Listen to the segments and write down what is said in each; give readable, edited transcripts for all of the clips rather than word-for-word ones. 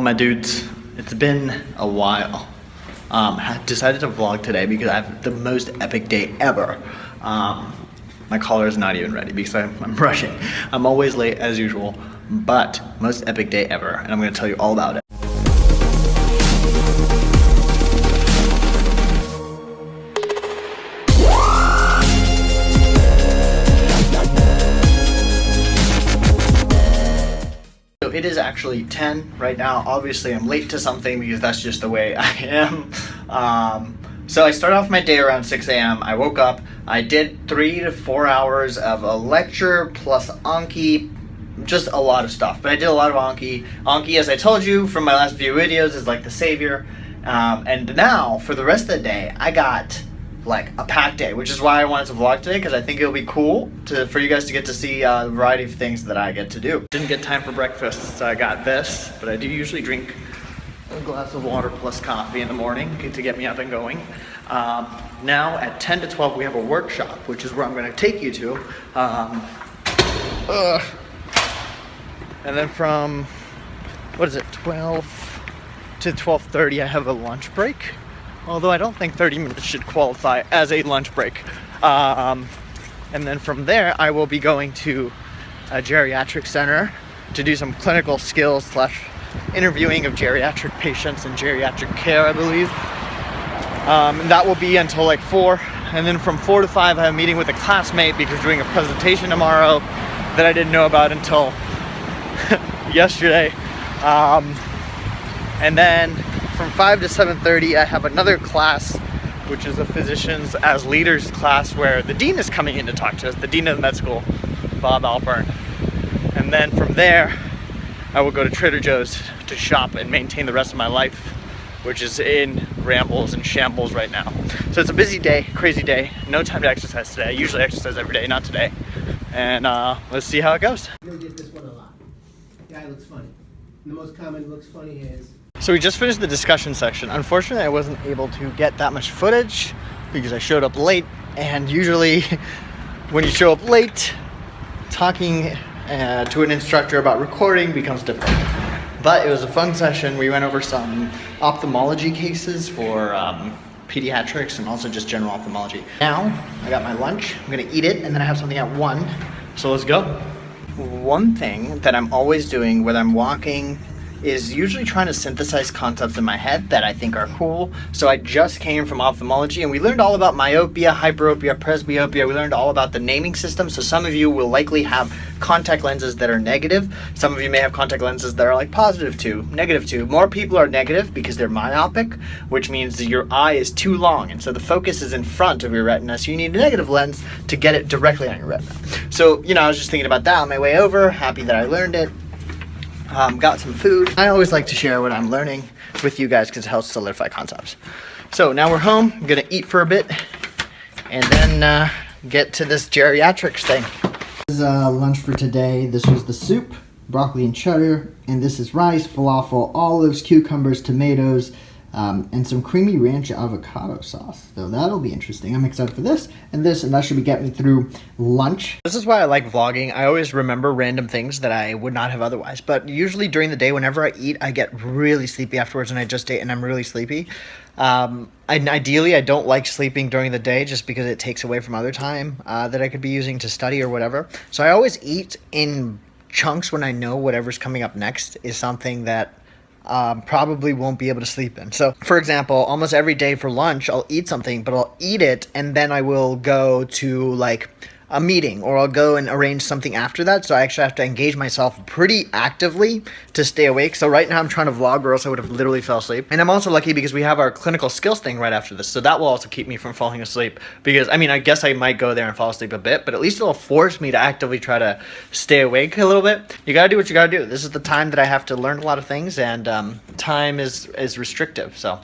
My dudes, it's been a while. I decided to vlog today because I have the most epic day ever. My collar is not even ready because I'm rushing. I'm always late as usual, but most epic day ever, and I'm gonna tell you all about it. It is actually 10 right now. Obviously I'm late to something because that's just the way I am. So I started off my day around 6 a.m. I woke up, I did 3 to 4 hours of a lecture plus Anki, just a lot of stuff. But I did a lot of Anki. Anki, as I told you from my last few videos, is like the savior. And now for the rest of the day, I got like a packed day, which is why I wanted to vlog today, because I think it'll be cool for you guys to get to see a variety of things that I get to do. Didn't get time for breakfast, so I got this, but I do usually drink a glass of water plus coffee in the morning to get me up and going. Now at 10 to 12 we have a workshop, which is where I'm going to take you to. And then from, 12 to 12:30 I have a lunch break. Although I don't think 30 minutes should qualify as a lunch break. And then from there, I will be going to a geriatric center to do some clinical skills / interviewing of geriatric patients and geriatric care, I believe. And that will be until like 4. And then from 4 to 5, I have a meeting with a classmate because we're doing a presentation tomorrow that I didn't know about until yesterday. And then from 5 to 7:30, I have another class, which is a physicians as leaders class, where the dean is coming in to talk to us, the dean of the med school, Bob Alpern. And then from there, I will go to Trader Joe's to shop and maintain the rest of my life, which is in rambles and shambles right now. So it's a busy day, crazy day, no time to exercise today. I usually exercise every day, not today. And let's see how it goes. You'll get this one a lot. Guy looks funny. And the most common looks funny is... So we just finished the discussion section. Unfortunately, I wasn't able to get that much footage because I showed up late, and usually when you show up late, talking to an instructor about recording becomes difficult. But it was a fun session. We went over some ophthalmology cases for pediatrics and also just general ophthalmology. Now, I got my lunch. I'm gonna eat it, and then I have something at 1. So let's go. One thing that I'm always doing when I'm walking is usually trying to synthesize concepts in my head that I think are cool. So I just came from ophthalmology and we learned all about myopia, hyperopia, presbyopia. We learned all about the naming system. So some of you will likely have contact lenses that are negative. Some of you may have contact lenses that are like +2, -2. More people are negative because they're myopic, which means that your eye is too long. And so the focus is in front of your retina. So you need a negative lens to get it directly on your retina. So, I was just thinking about that on my way over. Happy that I learned it. Got some food. I always like to share what I'm learning with you guys because it helps solidify concepts. So now we're home. I'm gonna eat for a bit and then get to this geriatrics thing. This is lunch for today. This was the soup, broccoli and cheddar, and this is rice, falafel, olives, cucumbers, tomatoes, and some creamy ranch avocado sauce. So that'll be interesting. I'm excited for this, and that should get me through lunch. This is why I like vlogging. I always remember random things that I would not have otherwise. But usually during the day, whenever I eat, I get really sleepy afterwards, and I just ate and I'm really sleepy. And ideally, I don't like sleeping during the day just because it takes away from other time that I could be using to study or whatever. So I always eat in chunks when I know whatever's coming up next is something that probably won't be able to sleep in. So, for example, almost every day for lunch, I'll eat something, but I'll eat it, and then I will go to, like, a meeting, or I'll go and arrange something after that, so I actually have to engage myself pretty actively to stay awake. So right now I'm trying to vlog, or else I would have literally fell asleep. And I'm also lucky because we have our clinical skills thing right after this, so that will also keep me from falling asleep, because, I guess I might go there and fall asleep a bit, but at least it'll force me to actively try to stay awake a little bit. You gotta do what you gotta do. This is the time that I have to learn a lot of things, and time is restrictive, so...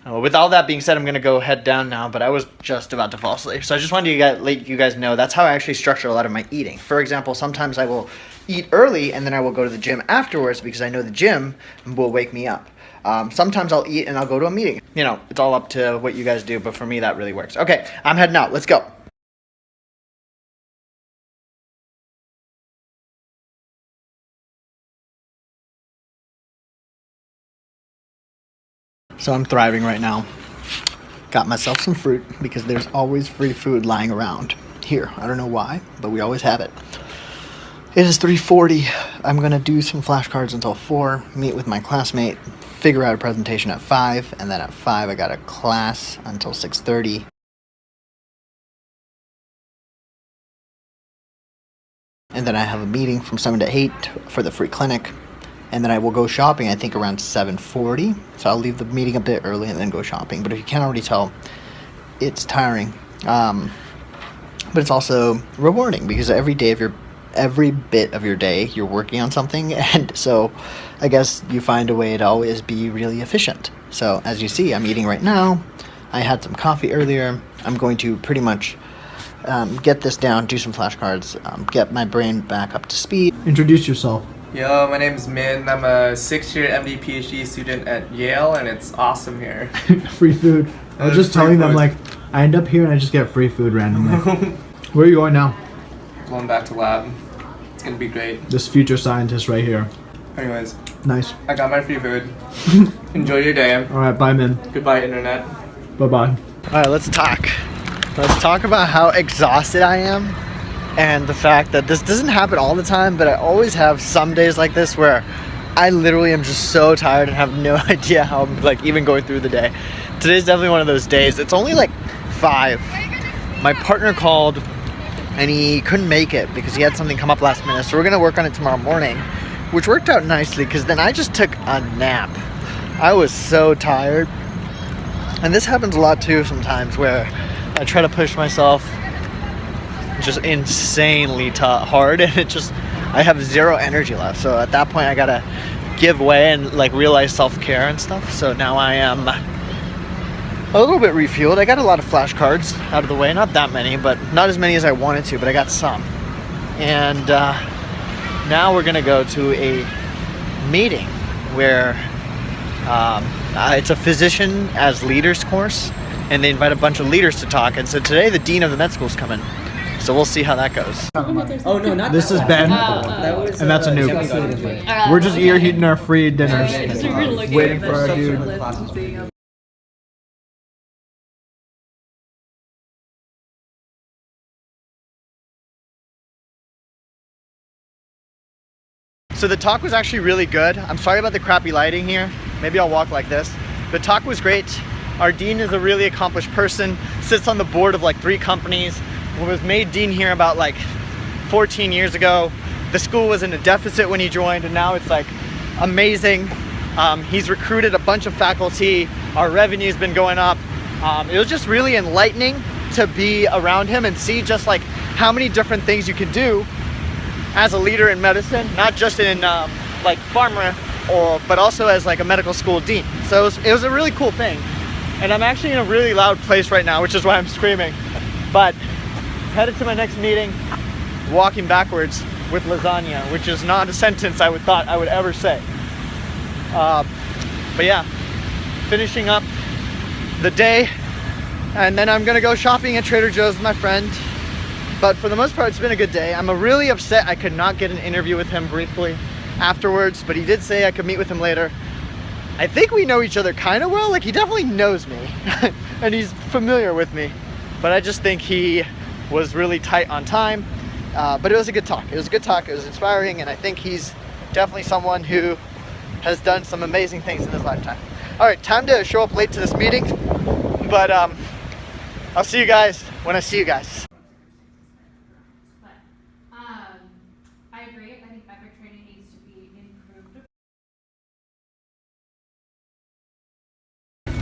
with all that being said, I'm going to go head down now, but I was just about to fall asleep. So I just wanted to let you guys know that's how I actually structure a lot of my eating. For example, sometimes I will eat early and then I will go to the gym afterwards because I know the gym will wake me up. Sometimes I'll eat and I'll go to a meeting. It's all up to what you guys do, but for me that really works. Okay, I'm heading out. Let's go. So I'm thriving right now. Got myself some fruit because there's always free food lying around here. I don't know why, but we always have it. It is 3:40. I'm gonna do some flashcards until 4, meet with my classmate, figure out a presentation at 5, and then at 5 I got a class until 6:30. And then I have a meeting from 7 to 8 for the free clinic. And then I will go shopping, I think around 7:40. So I'll leave the meeting a bit early and then go shopping. But if you can't already tell, it's tiring. But it's also rewarding because every bit of your day, you're working on something. And so I guess you find a way to always be really efficient. So as you see, I'm eating right now. I had some coffee earlier. I'm going to pretty much get this down, do some flashcards, get my brain back up to speed. Introduce yourself. Yo, my name is Min. I'm a 6th-year MD PhD student at Yale, and it's awesome here. Free food. I was just telling them, like, I end up here and I just get free food randomly. Where are you going now? Going back to lab. It's gonna be great. This future scientist right here. Anyways, Nice. I got my free food. Enjoy your day. Alright, bye, Min. Goodbye, internet. Bye-bye. Alright, let's talk. Let's talk about how exhausted I am and the fact that this doesn't happen all the time, but I always have some days like this where I literally am just so tired and have no idea how I'm like even going through the day. Today's definitely one of those days. It's only like 5. My partner called and he couldn't make it because he had something come up last minute, so we're gonna work on it tomorrow morning, which worked out nicely because then I just took a nap. I was so tired. And this happens a lot too sometimes where I try to push myself just insanely hard and I have 0 energy left. So at that point I gotta give way and like realize self-care and stuff. So now I am a little bit refueled. I got a lot of flashcards out of the way, not that many, but not as many as I wanted to, but I got some. And now we're gonna go to a meeting where it's a physician as leaders course, and they invite a bunch of leaders to talk. And so today the dean of the med school's coming, so we'll see how that goes. Oh no, not This is Ben, and that's a noob. We're just eating our free dinners, waiting for our dude. So the talk was actually really good. I'm sorry about the crappy lighting here. Maybe I'll walk like this. The talk was great. Our dean is a really accomplished person, sits on the board of like 3 companies, was made dean here about like 14 years ago. The school was in a deficit when he joined, and now it's like amazing. He's recruited a bunch of faculty. Our revenue's been going up. It was just really enlightening to be around him and see just like how many different things you can do as a leader in medicine, not just in like pharma, but also as like a medical school dean. So it was a really cool thing. And I'm actually in a really loud place right now, which is why I'm screaming. But headed to my next meeting, walking backwards with lasagna, which is not a sentence I thought I would ever say. But yeah, finishing up the day, and then I'm gonna go shopping at Trader Joe's with my friend. But for the most part, it's been a good day. I'm really upset I could not get an interview with him briefly afterwards, but he did say I could meet with him later. I think we know each other kind of well. Like, he definitely knows me and he's familiar with me, but I just think he was really tight on time. But it was a good talk. It was a good talk. It was inspiring, and I think he's definitely someone who has done some amazing things in his lifetime. All right, time to show up late to this meeting, but I'll see you guys when I see you guys. I agree. I think epic training needs to be improved.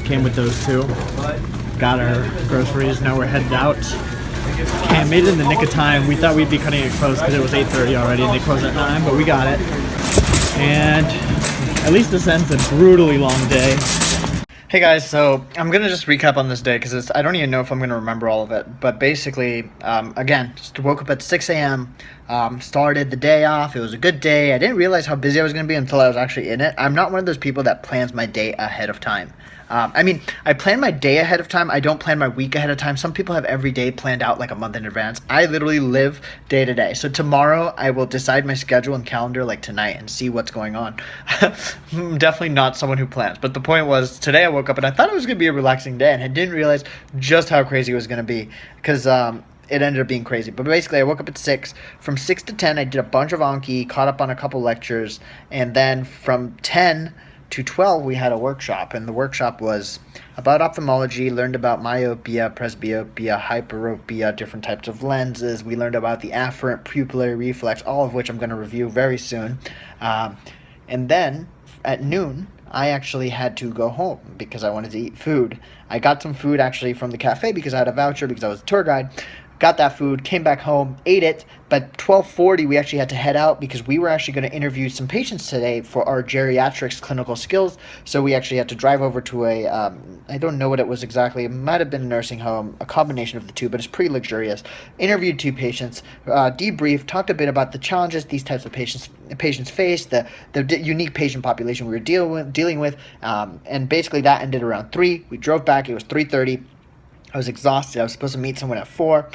Came with those 2. Got our groceries. Now we're headed out. Okay, made it in the nick of time. We thought we'd be cutting it close because it was 8:30 already and they closed at 9, but we got it. And at least this ends a brutally long day. Hey guys, so I'm gonna just recap on this day because I don't even know if I'm gonna remember all of it. But basically, again, just woke up at 6 a.m., Started the day off. It was a good day. I didn't realize how busy I was going to be until I was actually in it. I'm not one of those people that plans my day ahead of time. I plan my day ahead of time. I don't plan my week ahead of time. Some people have every day planned out like a month in advance. I literally live day to day. So tomorrow I will decide my schedule and calendar like tonight and see what's going on. I'm definitely not someone who plans. But the point was, today I woke up and I thought it was going to be a relaxing day, and I didn't realize just how crazy it was going to be, because it ended up being crazy. But basically, I woke up at 6. From 6 to 10, I did a bunch of Anki, caught up on a couple lectures, and then from 10 to 12, we had a workshop, and the workshop was about ophthalmology. Learned about myopia, presbyopia, hyperopia, different types of lenses. We learned about the afferent pupillary reflex, all of which I'm going to review very soon. And then at noon, I actually had to go home because I wanted to eat food. I got some food actually from the cafe because I had a voucher because I was a tour guide. Got that food, came back home, ate it, but 12:40 we actually had to head out because we were actually going to interview some patients today for our geriatrics clinical skills. So we actually had to drive over to a, I don't know what it was exactly, it might have been a nursing home, a combination of the two, but it's pretty luxurious. Interviewed 2 patients, debriefed, talked a bit about the challenges these types of patients face, the unique patient population we were dealing with, and basically that ended around 3. We drove back, it was 3:30. I was exhausted. I was supposed to meet someone at 4,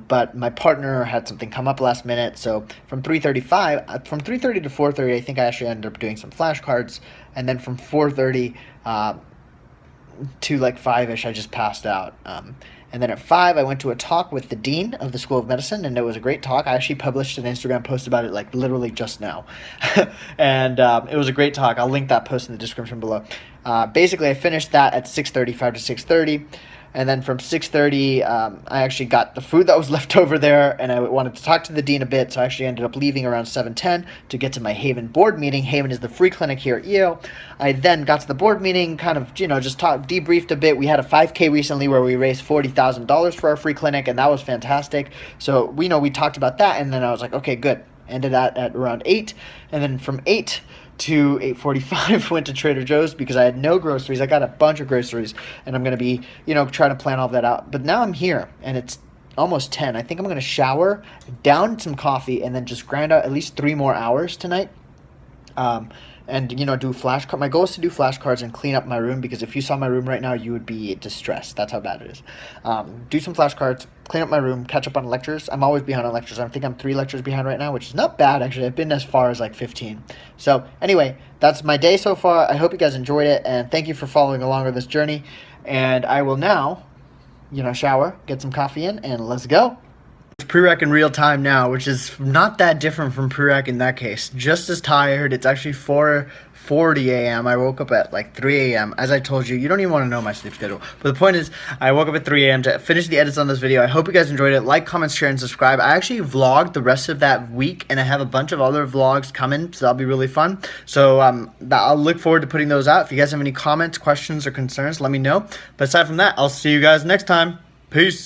but my partner had something come up last minute. So from 3:35, from 3:30 to 4:30, I think I actually ended up doing some flashcards, and then from 4:30 to like 5ish, I just passed out. And then at 5, I went to a talk with the dean of the School of Medicine, and it was a great talk. I actually published an Instagram post about it like literally just now. And it was a great talk. I'll link that post in the description below. Basically, I finished that at 6:35 to 6:30. And then from 6:30, I actually got the food that was left over there, and I wanted to talk to the dean a bit, so I actually ended up leaving around 7:10 to get to my Haven board meeting. Haven is the free clinic here at Yale. I then got to the board meeting, kind of, just debriefed a bit. We had a 5K recently where we raised $40,000 for our free clinic, and that was fantastic. So, we talked about that, and then I was like, okay, good. Ended that at around 8, and then from 8 to 8:45 went to Trader Joe's because I had no groceries. I got a bunch of groceries, and I'm going to be, trying to plan all that out. But now I'm here, and it's almost 10. I think I'm going to shower, down some coffee, and then just grind out at least 3 more hours tonight. And, do flashcards. My goal is to do flashcards and clean up my room, because if you saw my room right now, you would be distressed. That's how bad it is. Do some flashcards, clean up my room, catch up on lectures. I'm always behind on lectures. I think I'm 3 lectures behind right now, which is not bad, actually. I've been as far as like 15. So anyway, that's my day so far. I hope you guys enjoyed it, and thank you for following along with this journey. And I will now, shower, get some coffee in, and let's go. It's Prerak in real time now, which is not that different from Prerak in that case. Just as tired. It's actually 4:40 a.m. I woke up at like 3 a.m. As I told you, you don't even want to know my sleep schedule. But the point is, I woke up at 3 a.m. to finish the edits on this video. I hope you guys enjoyed it. Like, comment, share, and subscribe. I actually vlogged the rest of that week, and I have a bunch of other vlogs coming, so that'll be really fun. So I'll look forward to putting those out. If you guys have any comments, questions, or concerns, let me know. But aside from that, I'll see you guys next time. Peace.